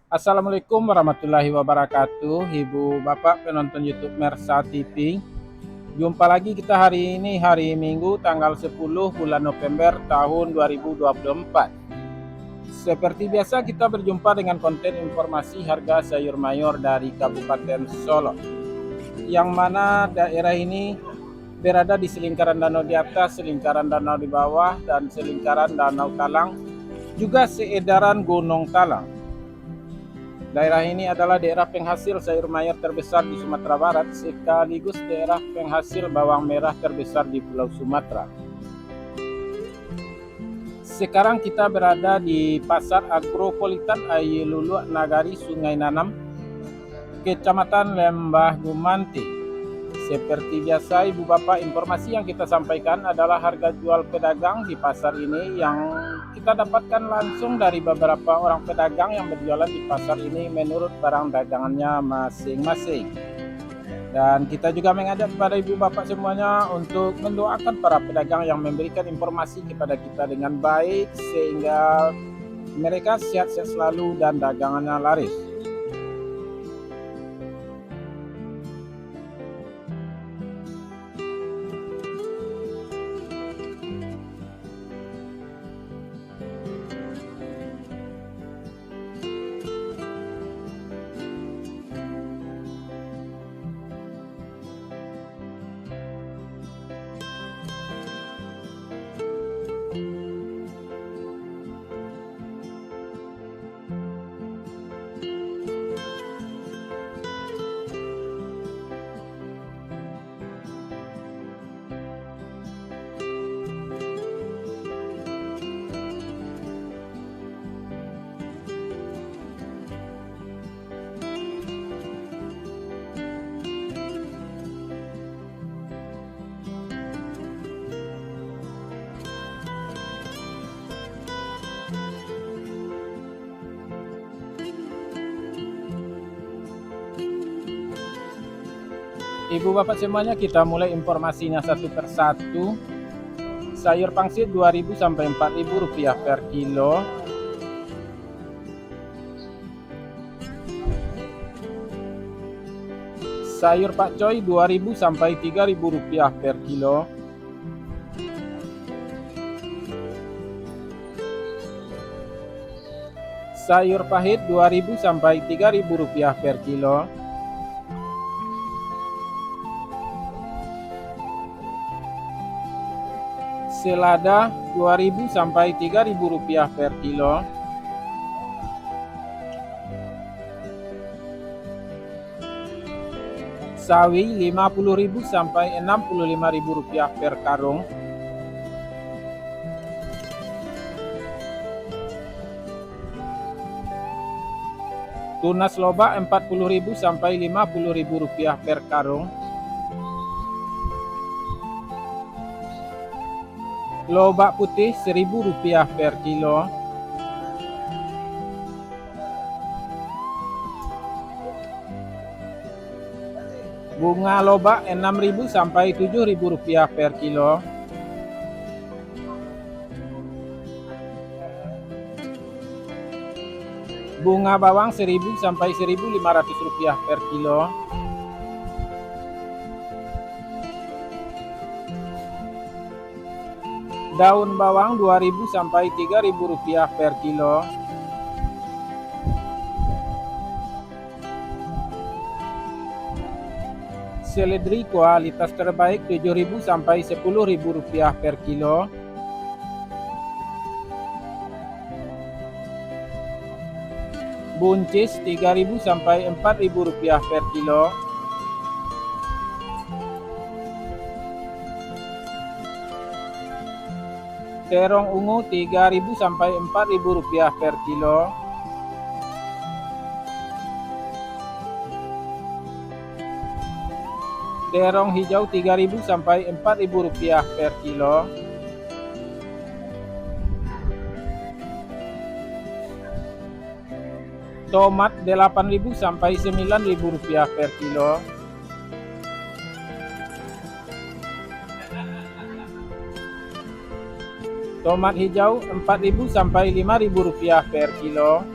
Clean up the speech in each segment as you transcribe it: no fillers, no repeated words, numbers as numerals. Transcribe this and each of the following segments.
Assalamualaikum warahmatullahi wabarakatuh, Ibu Bapak penonton YouTube Mersa TV. Jumpa lagi kita hari ini, hari Minggu tanggal 10 bulan November tahun 2024. Seperti biasa kita berjumpa dengan konten informasi harga sayur mayur dari Kabupaten Solo, yang mana daerah ini berada di selingkaran danau di atas, selingkaran danau di bawah, dan selingkaran danau Talang, juga seedaran Gunung Talang. Daerah ini adalah daerah penghasil sayur mayur terbesar di Sumatera Barat, sekaligus daerah penghasil bawang merah terbesar di Pulau Sumatera. Sekarang kita berada di Pasar Agropolitan Ayilulu Nagari Sungai Nanam, Kecamatan Lembah Gumanti. Seperti biasa Ibu Bapak, informasi yang kita sampaikan adalah harga jual pedagang di pasar ini yang kita dapatkan langsung dari beberapa orang pedagang yang berjualan di pasar ini menurut barang dagangannya masing-masing. Dan kita juga mengajak kepada Ibu Bapak semuanya untuk mendoakan para pedagang yang memberikan informasi kepada kita dengan baik, sehingga mereka sehat-sehat selalu dan dagangannya laris. Ibu Bapak semuanya, kita mulai informasinya satu persatu. Sayur pangsit 2.000 sampai 4.000 rupiah per kilo. Sayur pakcoy 2.000 sampai 3.000 rupiah per kilo. Sayur pahit 2.000 sampai 3.000 rupiah per kilo. Selada 2.000 sampai 3.000 rupiah per kilo. Sawi 50.000 sampai 65.000 rupiah per karung. Tunas loba 40.000 sampai 50.000 rupiah per karung. Lobak putih 1.000 rupiah per kilo. Bunga lobak 6.000 sampai 7.000 rupiah per kilo. Bunga bawang 1.000 sampai 1.500 rupiah per kilo. Daun bawang 2.000 sampai 3.000 rupiah per kilo. Seledri kualitas terbaik 7.000 sampai 10.000 rupiah per kilo. Buncis 3.000 sampai 4.000 rupiah per kilo. Terong ungu 3.000 sampai 4.000 rupiah per kilo. Terong hijau 3.000 sampai 4.000 rupiah per kilo. Tomat 8.000 sampai 9.000 rupiah per kilo. Tomat hijau 4.000 sampai 5.000 rupiah per kilo.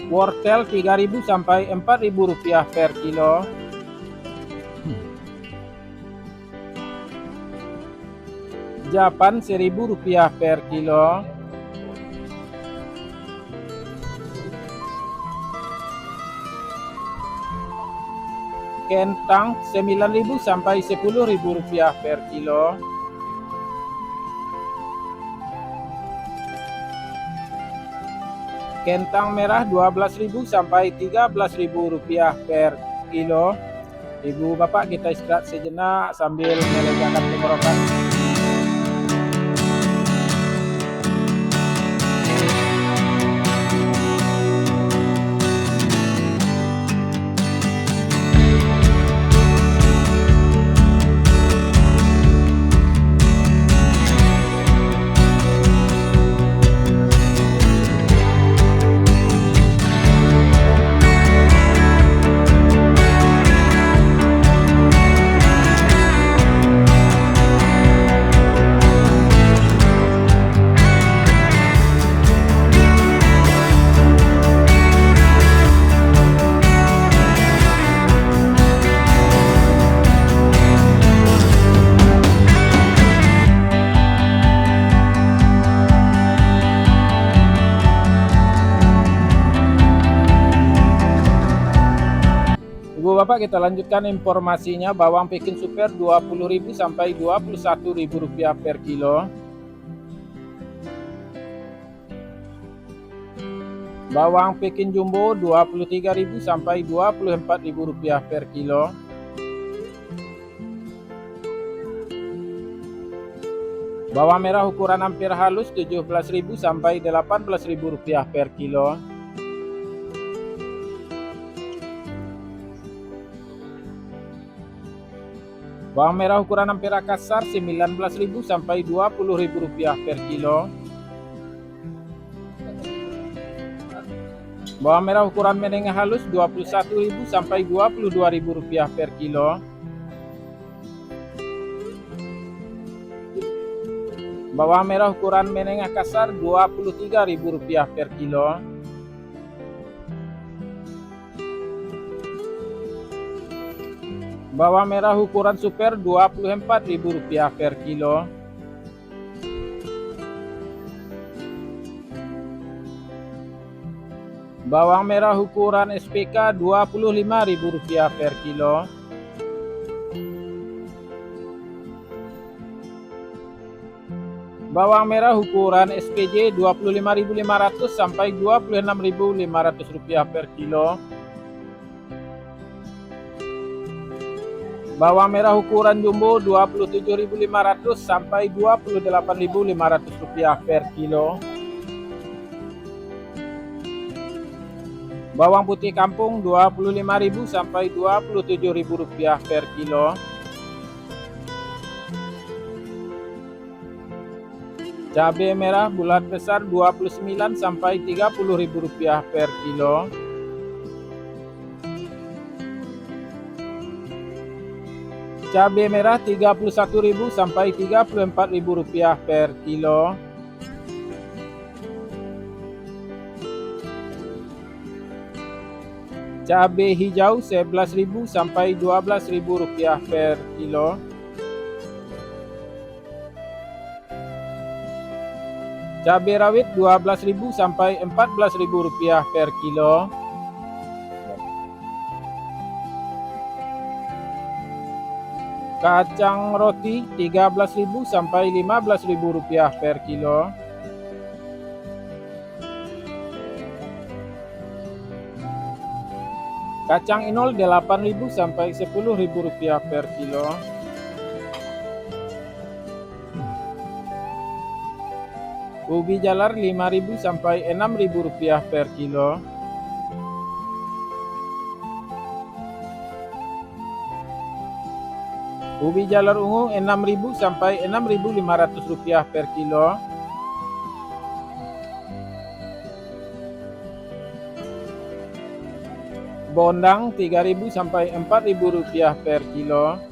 Wortel 3.000 sampai 4.000 rupiah per kilo. Japan 1.000 rupiah per kilo. Kentang 9.000 sampai 10.000 rupiah per kilo. Kentang merah 12.000 sampai 13.000 rupiah per kilo. Ibu bapak, kita istirahat sejenak sambil melegakan tenggorokan. Ibu bapak, kita lanjutkan informasinya. Bawang Peking Super 20.000 sampai 21.000 rupiah per kilo. Bawang Peking Jumbo 23.000 sampai 24.000 rupiah per kilo. Bawang merah ukuran hampir halus 17.000 sampai 18.000 rupiah per kilo. Bawang merah ukuran hampir kasar 19.000 sampai 20.000 rupiah per kilo. Bawang merah ukuran menengah halus 21.000 sampai 22.000 rupiah per kilo. Bawang merah ukuran menengah kasar 23.000 rupiah per kilo. Bawang merah ukuran super 24.000 rupiah per kilo. Bawang merah ukuran SPK 25.000 rupiah per kilo. Bawang merah ukuran SPJ 25.500 sampai 26.500 rupiah per kilo. Bawang merah ukuran jumbo 27.500 sampai 28.500 rupiah per kilo. Bawang putih kampung 25.000 sampai 27.000 rupiah per kilo. Cabai merah bulat besar 29 sampai 30.000 rupiah per kilo. Cabai merah 31.000 sampai 34.000 rupiah per kilo. Cabai hijau 11.000 sampai 12.000 rupiah per kilo. Cabai rawit 12.000 sampai 14.000 rupiah per kilo. Kacang roti 13.000 sampai 15.000 rupiah per kilo. Kacang inol 8.000 sampai 10.000 rupiah per kilo. Ubi jalar 5.000 sampai 6.000 rupiah per kilo. Ubi jalar ungu 6.000 sampai 6.500 rupiah per kilo. Bondang 3.000 sampai 4.000 rupiah per kilo.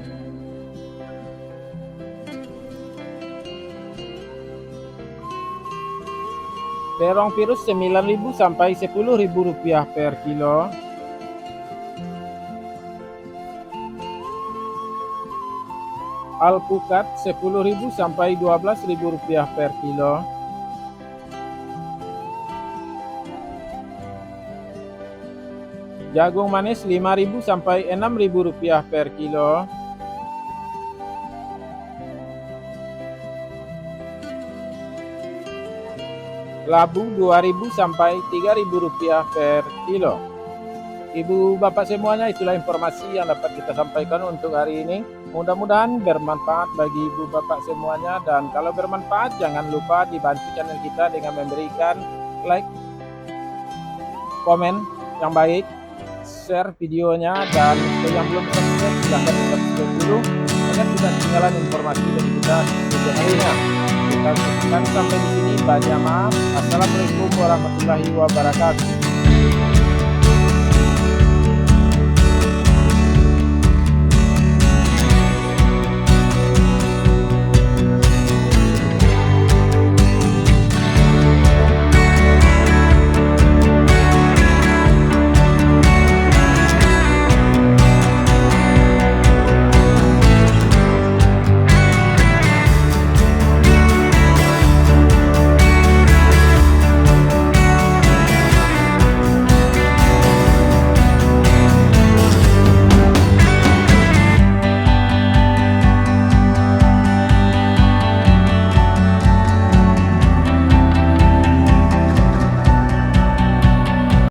Terong virus 9.000 sampai 10.000 rupiah per kilo. Alpukat 10.000 sampai 12.000 rupiah per kilo. Jagung manis 5.000 sampai 6.000 rupiah per kilo. Labu 2.000 sampai 3.000 rupiah per kilo. Ibu bapak semuanya, itulah informasi yang dapat kita sampaikan untuk hari ini. Mudah-mudahan bermanfaat bagi ibu bapak semuanya, dan kalau bermanfaat jangan lupa dibantu channel kita dengan memberikan like, komen yang baik, share videonya, dan untuk yang belum subscribe silahkan subscribe dulu agar tidak ketinggalan informasi dari kita setiap harinya. Kita cukupkan sampai di sini. Banyak maaf. Assalamualaikum warahmatullahi wabarakatuh.